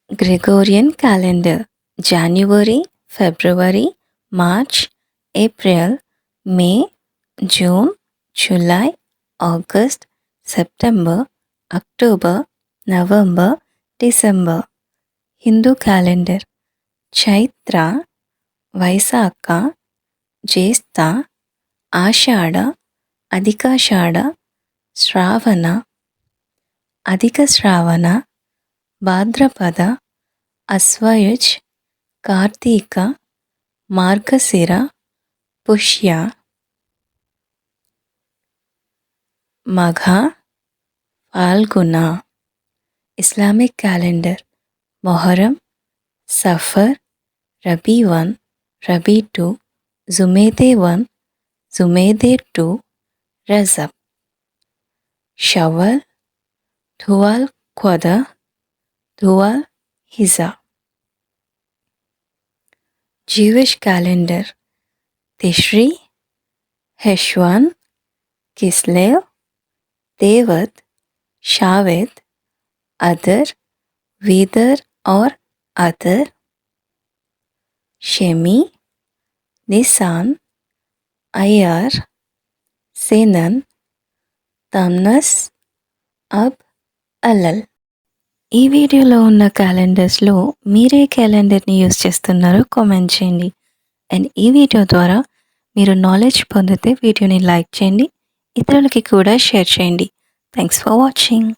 Gregorian calendar: January, February, March, April, May, June, July, August, September, October, November, December. Hindu calendar: Chaitra, Vaisakha, Jyestha, Ashada, Adhikashada, Shravana, Adhika Shravana, Bhadrapada, Aswayuj, Kartika, Margasira, Pushya. Magha, Falguna. Islamic calendar: Muharram, Safar, Rabi 1, Rabi 2, Zumede 1, Zumede 2, Rajab. Shawwal, Dhual Qada, Dhual Hijjah. Jewish calendar: Tishri, Heshwan, Kislev, Tevat, Shavet, Adar, Vedar or Adar. Shemi, Nisan, Ayar, Senan, Tamnas, Ab, Alal. ఈ వీడియోలో ఉన్న క్యాలెండర్స్లో మీరే క్యాలెండర్ని use చేస్తున్నారో comment చేయండి. And ఈ video ద్వారా మీరు knowledge పొందితే వీడియోని లైక్ చేయండి, ఇతరులకి కూడా షేర్ చేయండి. Thanks for watching.